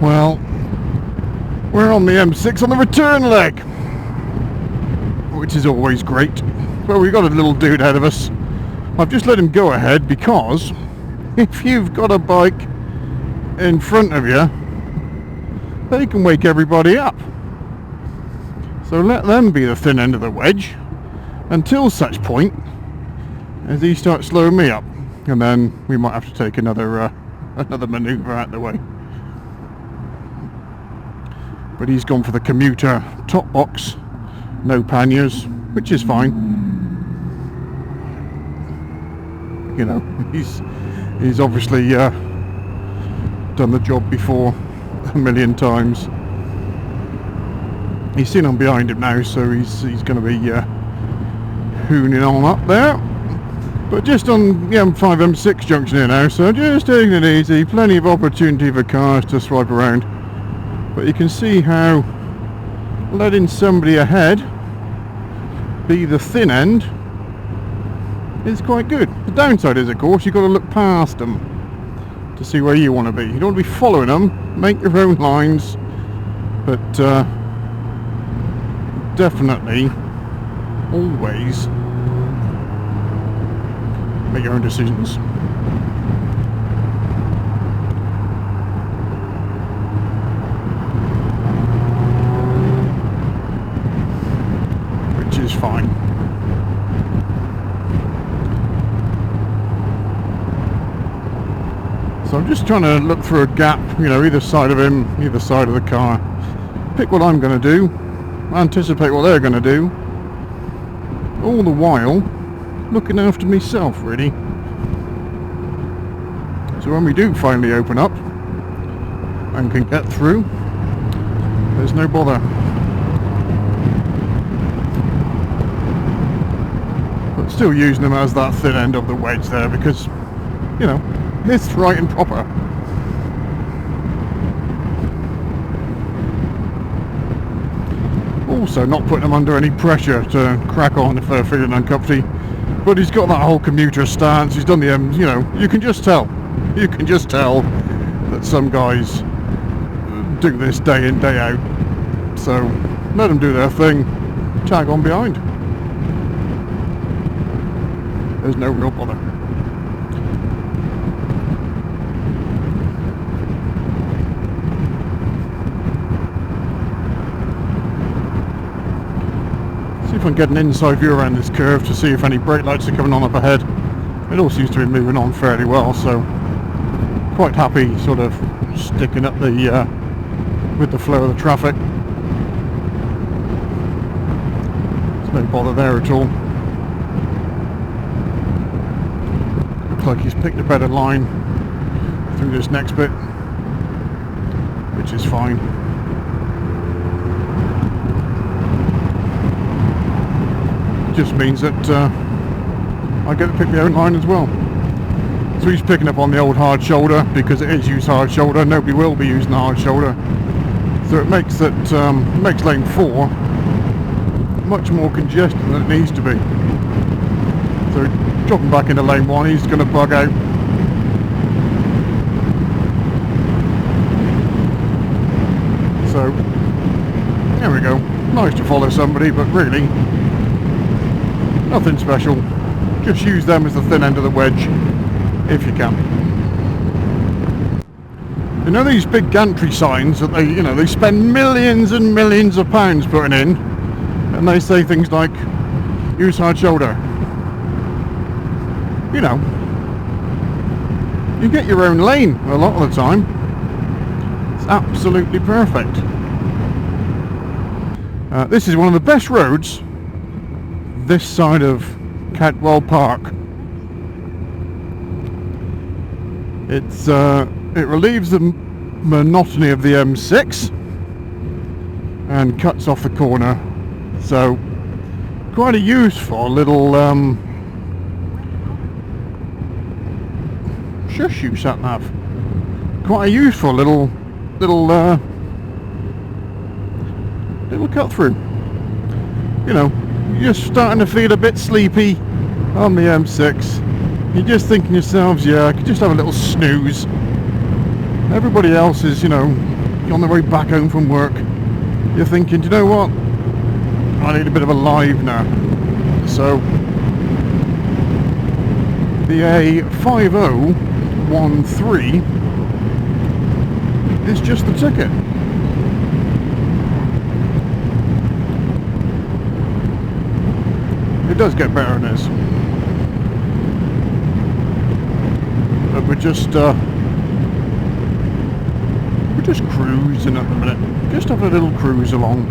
Well, we're on the M6 on the return leg, which is always great. Well, we've got a little dude ahead of us. I've just let him go ahead because if you've got a bike in front of you, they can wake everybody up. So let them be the thin end of the wedge until such point as he starts slowing me up, and then we might have to take another manoeuvre out of the way. But he's gone for the commuter top box, no panniers, which is fine. You know, he's obviously done the job before a million times. He's seen I'm behind him now, so he's going to be hooning on up there. But just on the M5, M6 junction here now, so just taking it easy. Plenty of opportunity for cars to swipe around. But you can see how letting somebody ahead be the thin end is quite good. The downside is, of course, you've got to look past them to see where you want to be. You don't want to be following them, make your own lines, but definitely always make your own decisions. Which is fine. So I'm just trying to look through a gap, you know, either side of him, either side of the car. Pick what I'm going to do, anticipate what they're going to do, all the while looking after myself, really. So when we do finally open up and can get through, there's no bother. But still using them as that thin end of the wedge there, because, you know, it's right and proper. Also not putting them under any pressure to crack on if they're feeling uncomfy. But he's got that whole commuter stance, he's done the M, you know, you can just tell that some guys do this day in, day out. So let them do their thing, tag on behind. There's no real bother. See if I can get an inside view around this curve to see if any brake lights are coming on up ahead. It all seems to be moving on fairly well, so quite happy sort of sticking up the with the flow of the traffic. There's no bother there at all. Looks like he's picked a better line through this next bit, which is fine. Just means that I get to pick my own line as well. So he's picking up on the old hard shoulder because it is used hard shoulder. Nobody will be using the hard shoulder, so it makes that makes lane 4 much more congested than it needs to be. So dropping back into lane 1, he's going to bug out. So there we go. Nice to follow somebody, but really nothing special. Just use them as the thin end of the wedge if you can. You know these big gantry signs that they spend millions and millions of pounds putting in, and they say things like use hard shoulder. You know, you get your own lane a lot of the time. It's absolutely perfect. This is one of the best roads this side of Cadwell Park. It relieves the monotony of the M6 and cuts off the corner, so quite a useful little shush you sat nav. Quite a useful little cut through. You know, you're starting to feel a bit sleepy on the M6. You're just thinking yourselves, yeah, I could just have a little snooze. Everybody else is, you know, you're on the way back home from work, you're thinking, do you know what, I need a bit of a live now. So the A5013 is just the ticket. It does get better than this, but we're just cruising at the minute, just having a little cruise along.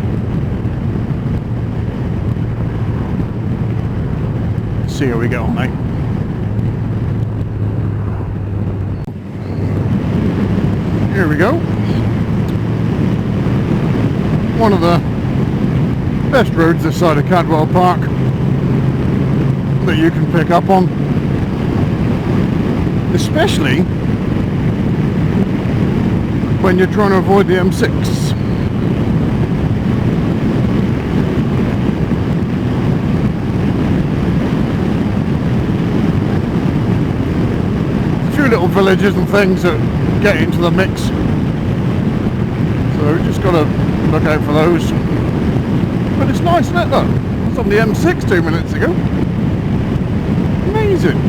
See how we get on, mate. Here we go. One of the best roads this side of Cadwell Park that you can pick up on, especially when you're trying to avoid the M6. A few little villages and things that get into the mix, so we just got to look out for those. But it's nice, isn't it, though? I was on the M6 2 minutes ago. Amazing.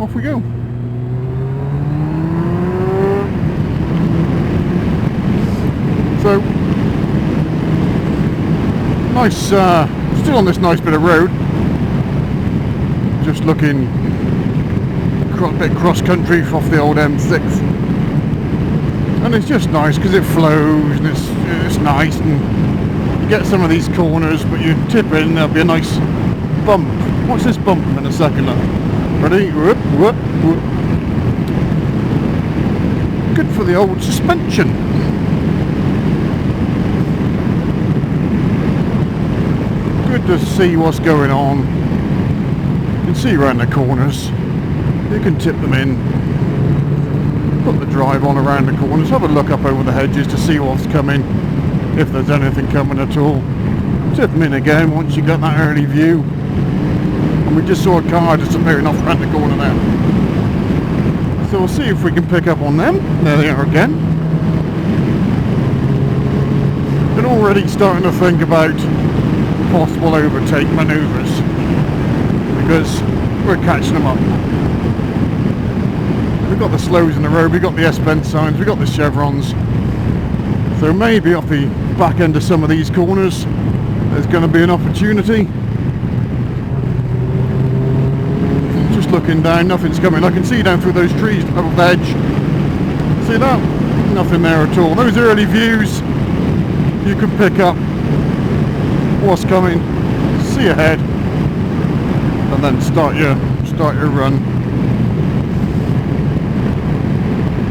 Off we go. So nice, still on this nice bit of road, just looking a bit cross country off the old M6, and it's just nice because it flows and it's nice, and you get some of these corners, but you tip in, there'll be a nice bump. Watch this bump in a second, look. Ready? Whoop, whoop, whoop. Good for the old suspension. Good to see what's going on. You can see around the corners. You can tip them in. Put the drive on around the corners. Have a look up over the hedges to see what's coming, if there's anything coming at all. Tip them in again once you got that early view. And we just saw a car disappearing off around the corner now. So we'll see if we can pick up on them. There they are again. Been already starting to think about possible overtake manoeuvres, because we're catching them up. We've got the slows in the road, we've got the S-bend signs, we've got the chevrons. So maybe off the back end of some of these corners there's going to be an opportunity. Looking down, nothing's coming. I can see down through those trees above the edge. See that? Nothing there at all. Those early views, you can pick up what's coming, see ahead, and then start your run.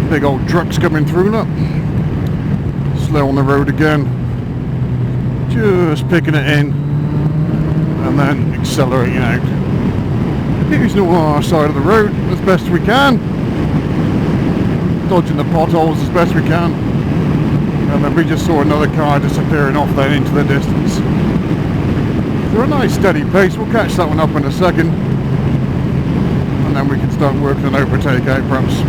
Big old trucks coming through, look. Slow on the road again. Just picking it in and then accelerating out. Using our side of the road as best we can, dodging the potholes as best we can, and then we just saw another car disappearing off then into the distance. So a nice steady pace. We'll catch that one up in a second, and then we can start working an overtake out perhaps.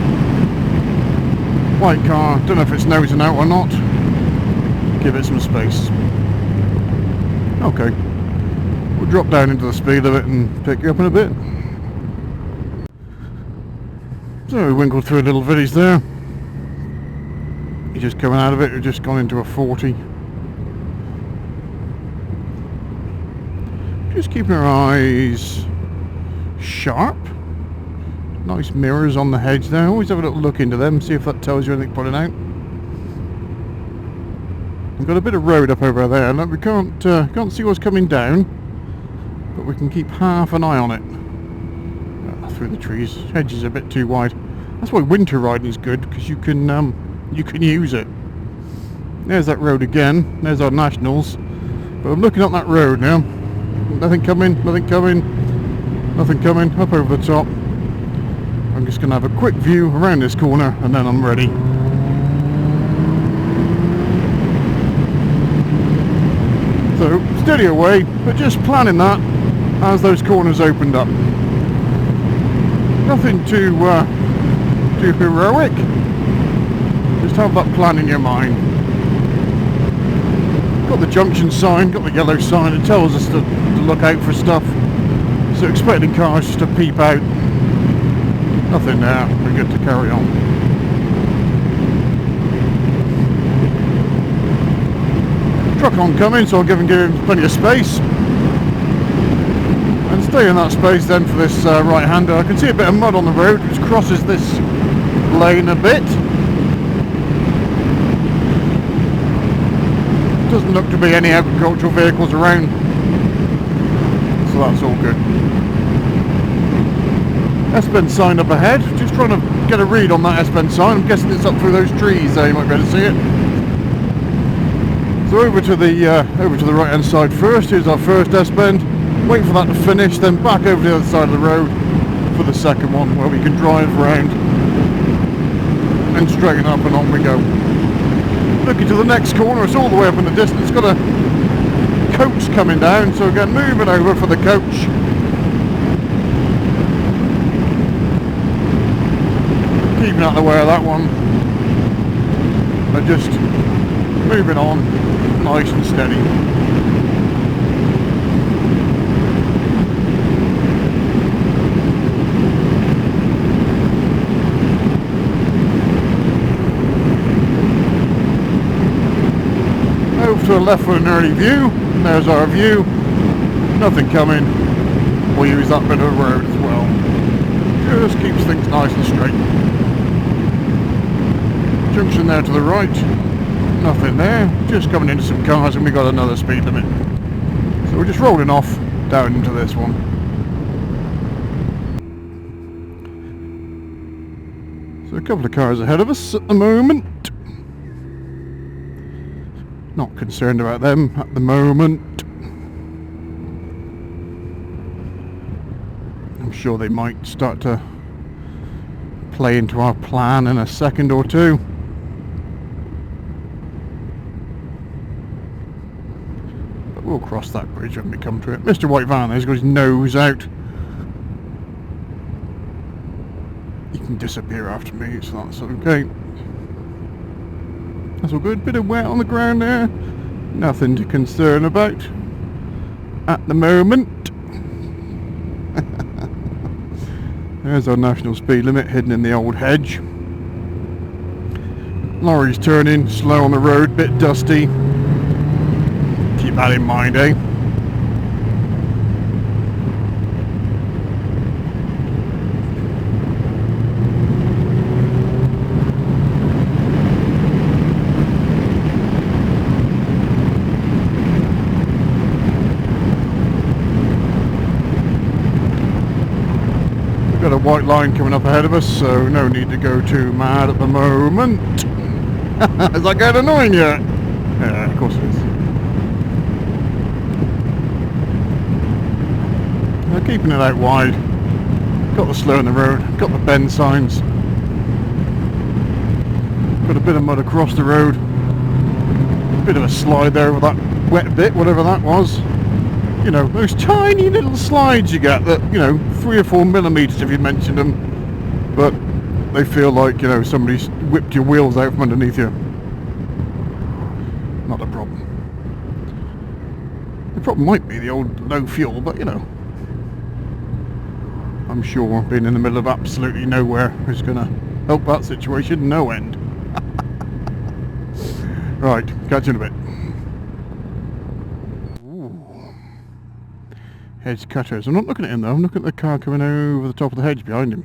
White car, don't know if it's nosing out or not. Give it some space. Okay, we'll drop down into the speed of it and pick you up in a bit. So we winkled through a little village there. You're just coming out of it, you've just gone into a 40. Just keeping our eyes sharp. Nice mirrors on the hedge there. Always have a little look into them, see if that tells you anything pulling out. We've got a bit of road up over there. Look, we can't see what's coming down, but we can keep half an eye on it. Through the trees. Hedge is a bit too wide. That's why winter riding is good, because you can use it. There's that road again. There's our nationals. But I'm looking up that road now. Nothing coming. Nothing coming. Nothing coming. Up over the top. I'm just going to have a quick view around this corner, and then I'm ready. So steady away, but just planning that. as those corners opened up. Nothing too heroic. Just have that plan in your mind. Got the junction sign, got the yellow sign. It tells us to look out for stuff. So expecting cars just to peep out. Nothing there. We're good to carry on. Truck oncoming, so I'll give him plenty of space. And stay in that space then for this right-hander. I can see a bit of mud on the road which crosses this lane a bit. Doesn't look to be any agricultural vehicles around, so that's all good. S-Bend sign up ahead. Just trying to get a read on that S-Bend sign. I'm guessing it's up through those trees there. You might be able to see it. So over to the right hand side first. Here's our first S-Bend. Wait for that to finish, then back over to the other side of the road for the second one, where we can drive round and straighten up, and on we go. Looking to the next corner, it's all the way up in the distance. Got a coach coming down, so again moving over for the coach. Keeping out of the way of that one. And just moving on, nice and steady. Over to the left for an early view, and there's our view. Nothing coming. We'll use that bit of the road as well. Just keeps things nice and straight. Junction there to the right. Nothing there. Just coming into some cars, and we got another speed limit. So we're just rolling off down into this one. So a couple of cars ahead of us at the moment. Not concerned about them at the moment. I'm sure they might start to play into our plan in a second or two. But we'll cross that bridge when we come to it. Mr. White Van there's got his nose out. He can disappear after me, so that's okay. That's all good. Bit of wet on the ground there. Nothing to concern about at the moment. There's our national speed limit hidden in the old hedge. Lorry's turning, slow on the road, bit dusty. Keep that in mind, eh? Got a white line coming up ahead of us, so no need to go too mad at the moment. Is that getting annoying yet? Yeah, of course it is. Now keeping it out wide. Got the slow in the road, got the bend signs. Got a bit of mud across the road. Bit of a slide there with that wet bit, whatever that was. You know, those tiny little slides you get that, you know, 3 or 4 millimeters if you mentioned them, but they feel like, you know, somebody's whipped your wheels out from underneath you. Not a problem. The problem might be the old low fuel, but you know, I'm sure being in the middle of absolutely nowhere is going to help that situation no end. Right, catch you in a bit. Hedge cutters. I'm not looking at him though, I'm looking at the car coming over the top of the hedge behind him.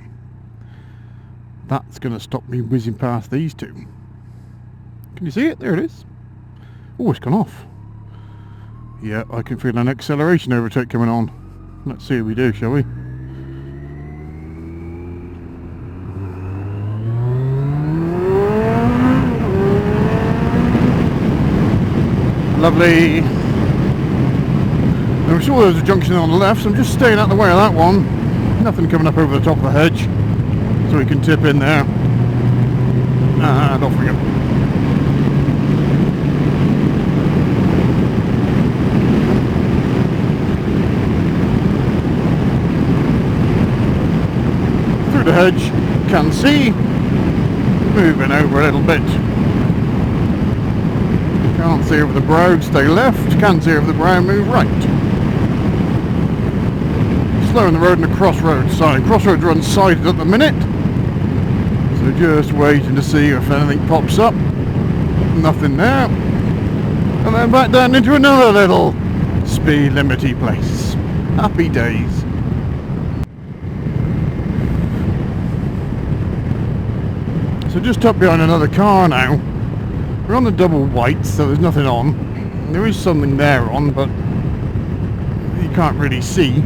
That's going to stop me whizzing past these two. Can you see it? There it is. Oh, it's gone off. Yeah, I can feel an acceleration overtake coming on. Let's see what we do, shall we? Lovely. I'm sure there's a junction on the left, so I'm just staying out of the way of that one. Nothing coming up over the top of the hedge, so we can tip in there. And off we go. edge, can see, moving over a little bit. Can't see over the brow, stay left, can see over the brow, move right. Slowing the road in the crossroads side. Crossroads runs sided at the minute, so just waiting to see if anything pops up. Nothing there. And then back down into another little speed limity place. Happy days. So just up behind another car now. We're on the double white, so there's nothing on. There is something there on, but you can't really see.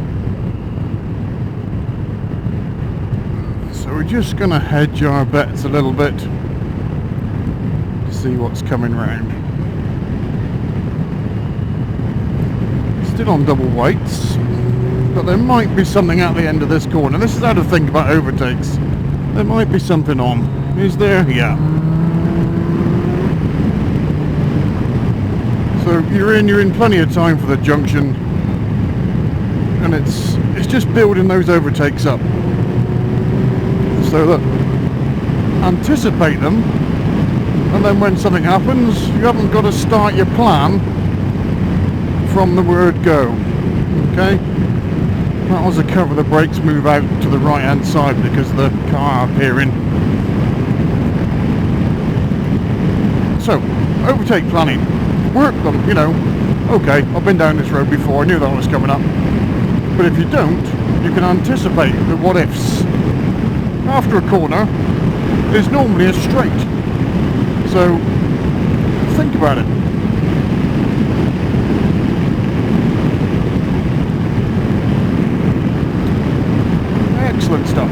So we're just going to hedge our bets a little bit to see what's coming round. Still on double whites, but there might be something at the end of this corner. This is how to think about overtakes. There might be something on. Is there? Yeah. So you're in plenty of time for the junction, and it's just building those overtakes up so that anticipate them, and then when something happens, you haven't got to start your plan from the word go. Okay, that was a cover the brakes move out to the right hand side because the car appearing. So overtake planning, work them, you know. Okay, I've been down this road before, I knew that was coming up, but if you don't, you can anticipate the what ifs. After a corner is normally a straight, so think about it. Excellent stuff.